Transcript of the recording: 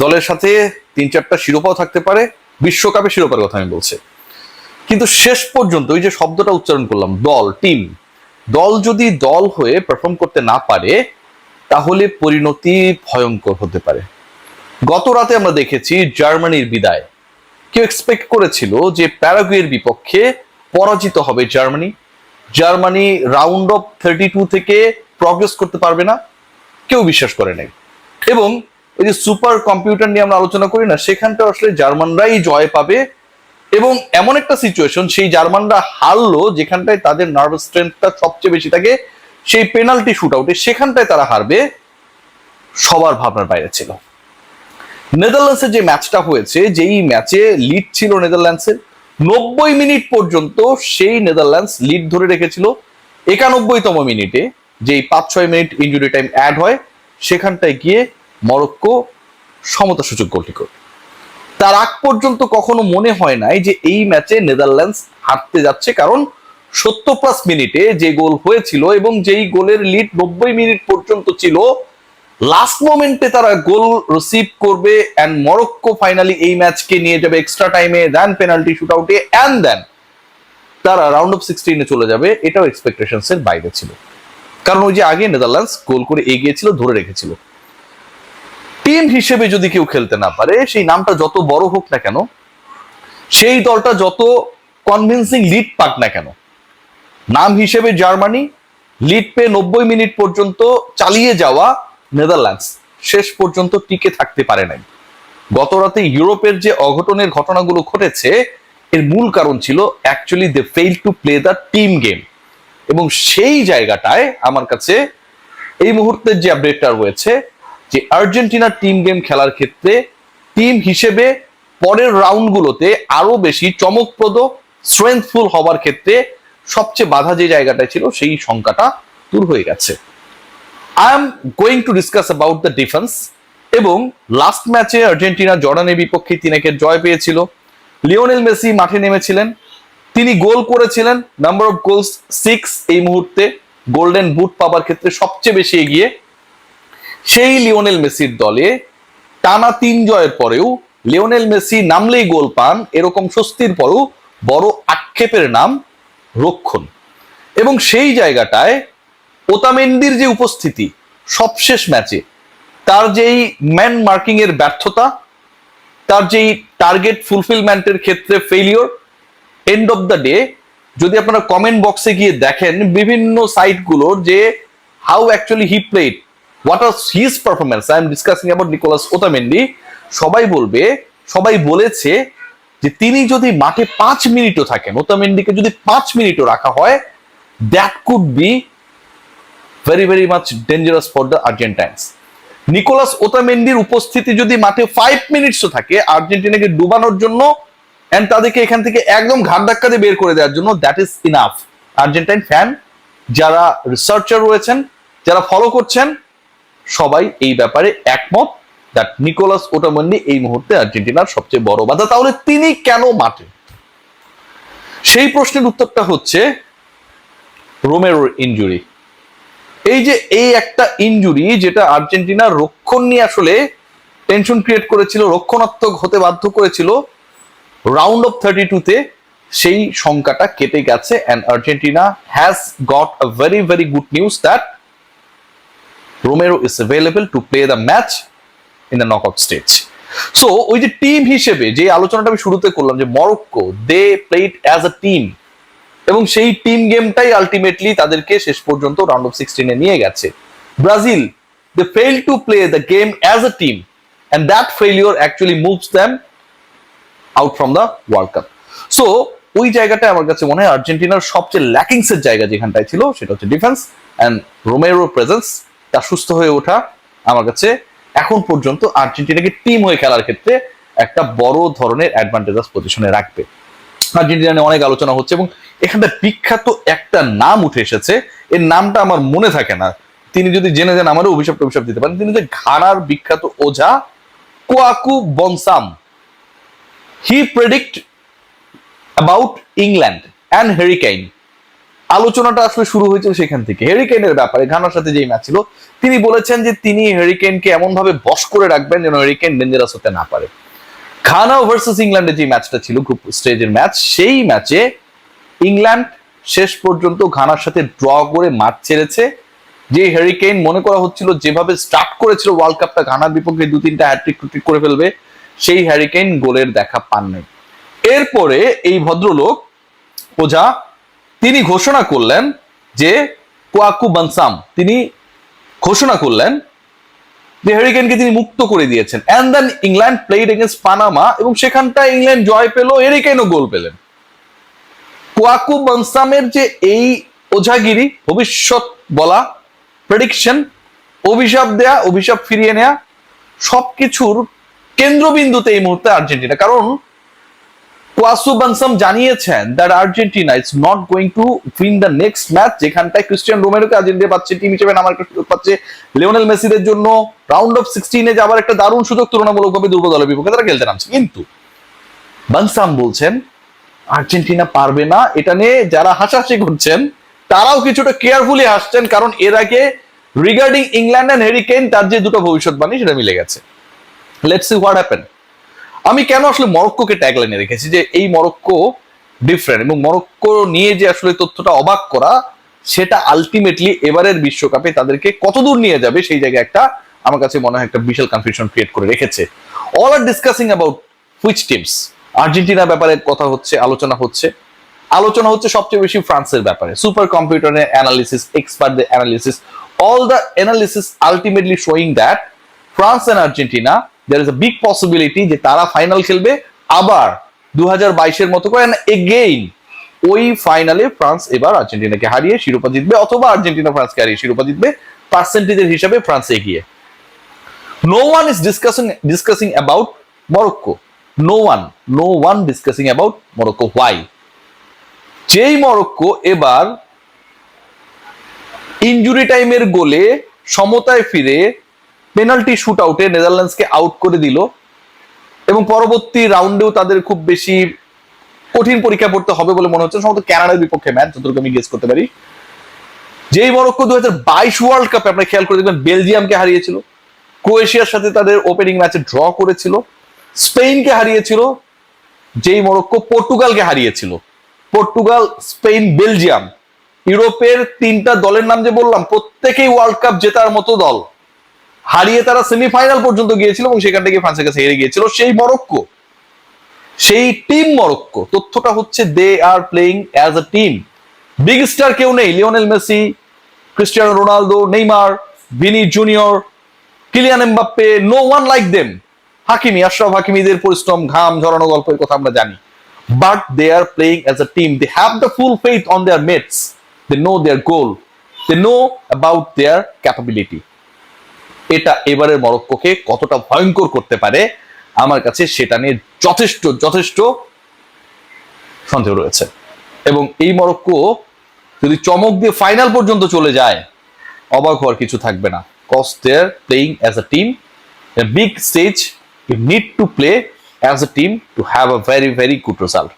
দলের সাথে 3-4টা শিরোপাও থাকতে পারে, বিশ্বকাপের শিরোপার কথা আমি বলছি। কিন্তু শেষ পর্যন্ত ওই যে শব্দটা উচ্চারণ করলাম, দল, টিম, দল যদি দল হয়ে পারফর্ম করতে না পারে তাহলে পরিণতি ভয়ঙ্কর হতে পারে। গত রাতে আমরা দেখেছি জার্মানির বিদায়। কেউ এক্সপেক্ট করেছিল যে প্যারাগুয়ের বিপক্ষে পরাজিত হবে জার্মানি, জার্মানি রাউন্ড অফ 32 থেকে প্রগ্রেস করতে পারবে না, কেউ বিশ্বাস করে নাই। এবং ওই যে সুপার কম্পিউটার নিয়ে আমরা আলোচনা করি না, সেখানটা আসলে জার্মানরাই জয় পাবে। এবং এমন একটা সিচুয়েশন, সেই জার্মানরা হারলো যেখানটায় তাদের নার্ভাস স্ট্রেংথটা সবচেয়ে বেশি থাকে, সেই পেনাল্টি শুট আউটে, সেখানটায় তারা হারবে, সবার ভাবনার বাইরে ছিল। নেদারল্যান্ডসের যে ম্যাচটা হয়েছে, যেই ম্যাচে লিড ছিল নেদারল্যান্ডসের, 90 মিনিট পর্যন্ত সেই নেদারল্যান্ডস লিড ধরে রেখেছিল। 91তম মিনিটে যেই 5-6 মিনিট ইনজুরি টাইম অ্যাড হয়, সেখানটায় গিয়ে মরক্কো সমতাসূচক গোলটি করে। তার আগ পর্যন্ত কখনো মনে হয় নাই যে এই ম্যাচে নেদারল্যান্ডস হারতে যাচ্ছে, কারণ 70+ মিনিটে যে গোল হয়েছিল এবং যেই গোলের লিড 90 মিনিট পর্যন্ত ছিল, লাস্ট মোমেন্টে তারা গোল রিসিভ করবে এন্ড মরক্কো ফাইনালি এই ম্যাচকে নিয়ে যাবে এক্সট্রা টাইমে, দেন পেনাল্টি শুট আউটে, এন্ড দেন তারা রাউন্ড অফ 16-এ চলে যাবে। এটাও এক্সপেকটেশনস এর বাইরে ছিল, কারণ ওই যে আগে নেদারল্যান্ডস গোল করে এগিয়েছিল, ধরে রেখেছিল। টিম হিসেবে যদি কেউ খেলতে না পারে, সেই নামটা যত বড় হোক না কেন, সেই দলটা যত কনভিন্সিং লিড পাক না কেন, নাম হিসেবে জার্মানি, লিড পেয়ে 90 মিনিট পর্যন্ত চালিয়ে যাওয়া নেদারল্যান্ডস শেষ পর্যন্ত টিকে থাকতে পারে নাই। গত রাতে ইউরোপের যে অঘটনের ঘটনাগুলো ঘটেছে, এর মূল কারণ ছিল actually they fail to play the team game. এবং সেই জায়গাটায় আমার কাছে এই মুহূর্তের যে আপডেটটা রয়েছে, যে আর্জেন্টিনার টিম গেম খেলার ক্ষেত্রে টিম হিসেবে পরের রাউন্ডগুলোতে আরো বেশি চমকপ্রদ, স্ট্রেংথফুল হবার ক্ষেত্রে সবচেয়ে বাধা যে জায়গাটা ছিল, সেই সংখ্যাটা দূর হয়ে গেছে। I am going to discuss about the defence. এবং লাস্ট ম্যাচে আর্জেন্টিনা জর্ডানের বিপক্ষে 3-1 জয় পেয়েছিল। লিওনেল মেসি মাঠে নেমেছিলেন, তিনি গোল করেছিলেন, নাম্বার অফ গোলস 6, এই মুহূর্তে গোল্ডেন বুট পাবার ক্ষেত্রে সবচেয়ে বেশি এগিয়ে। সেই লিওনেল মেসির দলে টানা 3 জয়ের পরেও লিওনেল মেসি নামলেই গোল পান, এরকম স্বস্তির পরেও বড় আক্ষেপের নাম রক্ষণ। এবং সেই জায়গাটায় ওতামেন্দির যে উপস্থিতি সবশেষ ম্যাচে, তার যেই ম্যান মার্কিং এর ব্যর্থতা, তার যেই টার্গেট ফুলফিলমেন্টের ক্ষেত্রে failure, end of the day যদি আপনারা কমেন্ট বক্সে গিয়ে দেখেন বিভিন্ন সাইটগুলোর যে how actually he played, what was his performance, I am discussing about Nicolas Otamendi, সবাই বলবে, সবাই বলেছে যে তিনি যদি মাঠে 5 মিনিটও থাকেন, ওতামেন্দিকে যদি 5 মিনিটও রাখা হয়, that could be very very much dangerous for the Argentines. Nicolas ওতামেন্দির উপস্থিতি যদি মাঠে 5 মিনিটসও থাকে আর্জেন্টিনাকে ডুবানোর জন্য এন্ড তাদেরকে এখান থেকে একদম ঘাট ধাক্কা দিয়ে বের করে দেওয়ার জন্য, that is enough. Argentine fan যারা রিসার্চার রয়েছেন, যারা ফলো করছেন, সবাই এই ব্যাপারে একমত দ্যাট নিকোলাস ওটামেন্দি এই মুহূর্তে আর্জেন্টিনার সবচেয়ে বড় বাধা। তাহলে তিনি কেন মাঠে? সেই প্রশ্নের উত্তরটা হচ্ছে রোমেরোর ইনজুরি। এই যে এই একটা ইনজুরি যেটা আর্জেন্টিনার রক্ষণ নিয়ে আসলে টেনশন ক্রিয়েট করেছিল, রক্ষণাত্মক হতে বাধ্য করেছিল, রাউন্ড অফ 32-তে সেই সংখ্যাটা কেটে গেছে and Argentina has got a very very good news that Romero is available to play the match in the knockout stage. So ওই যে টিম হিসেবে যে আলোচনাটা আমি শুরুতে করলাম, যে Morocco they played as a team, এবং সেই টিম গেমটাই আলটিমেটলি তাদেরকে শেষ পর্যন্ত রাউন্ড অফ 16-এ নিয়ে গেছে। Brazil they fail to play the game as a team and that failure actually moves them out from the World Cup. So ওই জায়গাটা আমার কাছে মনে হয় আর্জেন্টিনার সবচেয়ে ল্যাকিংস এর জায়গা যেখানটায় ছিল, সেটা হচ্ছে ডিফেন্স এন্ড রোমেরোর প্রেজেন্স, তার সুস্থ হয়ে ওঠা আমার কাছে এখন পর্যন্ত আর্জেন্টিনাকে টিম হয়ে খেলার ক্ষেত্রে একটা বড় ধরনের অ্যাডভান্টেজাস পজিশনে রাখবে। আর্জেন্টিনা নিয়ে অনেক আলোচনা হচ্ছে এবং এখানটা বিখ্যাত একটা নাম উঠে এসেছে, এর নামটা আমার মনে থাকে না, তিনি যদি জেনে যান আমারও অভিশাপ দিতে পারেন। তিনি যে ঘানার বিখ্যাত ওঝা কোয়াকু বনসাম, he predict about England and Harry Kane. আলোচনাটা আসলে শুরু হয়েছিল সেখান থেকে। হ্যারি কেইনের ব্যাপারে ঘানার সাথে যেই ম্যাচ ছিল, তিনি বলেছেন যে তিনি হ্যারি কেইনকে এমন ভাবে বশ করে রাখবেন যেন হ্যারি কেইন ডেঞ্জারাস হতে না পারে। ঘানা ভার্সেস ইংল্যান্ডের যে ম্যাচটা ছিল, গ্রুপ স্টেজের ম্যাচ, সেই ম্যাচে ইংল্যান্ড শেষ পর্যন্ত ঘানার সাথে ড্র করে মাঠ ছেড়েছে। যে হ্যারি কেইন মনে করা হচ্ছিল যেভাবে স্টার্ট করেছিল ওয়ার্ল্ড কাপটা ঘানার বিপক্ষে 2-3টা হ্যাট্রিক করে ফেলবে, সেই হ্যারি কেইন গোলের দেখা পান নাই। এরপরে এই ভদ্রলোক ওঝা তিনি ঘোষণা করলেন যে কোয়াকু বানসাম, তিনি ঘোষণা করলেন যে হ্যারি কেইনকে তিনি মুক্ত করে দিয়েছেন। And then England played against Panama, এবং সেখানটায় ইংল্যান্ড জয় পেল, হ্যারি কেইনও গোল পেলেন। কোয়াকু বানসামের যে এই ওঝাগিরি, ভবিষ্যৎ বলা, প্রেডিকশন, অভিশাপ দেয়া, অভিশাপ ফিরিয়ে নেয়া, সবকিছুর কেন্দ্রবিন্দুতে এই মুহূর্তে আর্জেন্টিনা। কারণ কোয়াকু বানসাম জানিয়েছেন that Argentina is not going to win the next match, যেখানটায় ক্রিস্টিয়ান রোমেরোকে আর্জেন্টিনা পাচ্ছে, টিম হিসেবে নামার একটা সুযোগ পাচ্ছে, লিওনেল মেসিদের জন্য রাউন্ড অফ 16-এ যাবার একটা দারুণ সুযোগ তুলনামূলকভাবে দুর্বল দলের বিপক্ষে তারা খেলতে নামছে। কিন্তু বানসাম বলছেন আর্জেন্টিনা পারবে না। এটা নিয়ে যারা হাসাহাসি করছেন তারাও কিছুটা কেয়ারফুলি হাসছেন, কারণ এর আগে regarding England and Harry Kane তার যে দুটো ভবিষ্যৎবাণী সেটা মিলে গেছে। Let's see what happen. আমি কেন আসলে মরক্কোকে ট্যাগলাইনে রেখেছি যে এই মরক্কো ডিফারেন্ট, এবং মরক্কো নিয়ে যে আসলে তথ্যটা অবাক করা, সেটা আলটিমেটলি এবারের বিশ্বকাপে তাদেরকে কতদূর নিয়ে যাবে সেই জায়গায় একটা আমার কাছে মনে হয় একটা বিশাল কনফিউশন ক্রিয়েট করে রেখেছে। All are discussing about which teams. আর্জেন্টিনার ব্যাপারে কথা হচ্ছে, আলোচনা হচ্ছে সবচেয়ে বেশি ফ্রান্সের ব্যাপারে। সুপার কম্পিউটারের অ্যানালিসিস, এক্সপার্টদের analysis, all the analysis ultimately showing that France and Argentina there is a big possibility যে তারা ফাইনাল খেলবে আবার 2022-এর মতো করে, এগেইন ওই ফাইনালে ফ্রান্স এবার আর্জেন্টিনাকে হারিয়ে শিরোপা জিতবে, অথবা আর্জেন্টিনা ফ্রান্সকে হারিয়ে শিরোপা জিতবে। পার্সেন্টেজের হিসাবে ফ্রান্স এগিয়ে। No one is discussing about Morocco, no one discussing about Morocco. Why? যেই মরক্কো এবার ইনজুরি টাইমের গোলে সমতায় ফিরে পেনাল্টি শুট আউটে নেদারল্যান্ডসকে আউট করে দিল, এবং পরবর্তী রাউন্ডেও তাদের খুব বেশি কঠিন পরীক্ষা পড়তে হবে বলে মনে হচ্ছে, সম্ভবত কানাডার বিপক্ষে ম্যাচ, যতটুকু আমি গেস করতে পারি। যেই মরক্কো 2022 ওয়ার্ল্ড কাপে আপনারা খেয়াল করে দেখবেন বেলজিয়ামকে হারিয়েছিল, ক্রোয়েশিয়ার সাথে তাদের ওপেনিং ম্যাচে ড্র করেছিল, স্পেনকে হারিয়েছিল, যেই মরক্কো পর্তুগালকে হারিয়েছিল। পর্তুগাল, স্পেন, বেলজিয়াম, ইউরোপের 3টা দলের নাম যে বললাম প্রত্যেকেই ওয়ার্ল্ড কাপ জেতার মতো দল, হারিয়ে তারা সেমিফাইনাল পর্যন্ত গিয়েছিল এবং সেখান থেকে ফ্রান্সের কাছে হেরে গিয়েছিল। সেই মরক্কো, সেই টিম মরক্কো। তথ্যটা হচ্ছে they are playing as a team. Big star কেউ নেই, Lionel Messi, Cristiano Ronaldo, Neymar, Vini Junior, Kylian Mbappe, no one like them. Hakimi, Achraf হাকিমিদের পরিশ্রম, ঘাম ঝরানো গল্পের কথা আমরা জানি, but they are playing as a team. They have the full faith on their mates, they know their goal, they know about their capability. এটা এবারের মরক্কোকে কতটা ভয়ঙ্কর করতে পারে আমার কাছে সেটা নিয়ে যথেষ্ট সন্দেহ রয়েছে। এবং এই মরক্কো যদি চমক দিয়ে ফাইনাল পর্যন্ত চলে যায়, অবাক হওয়ার কিছু থাকবে না। Cause they are playing as a team, a big stage, you need to play as a team to have a very very good result.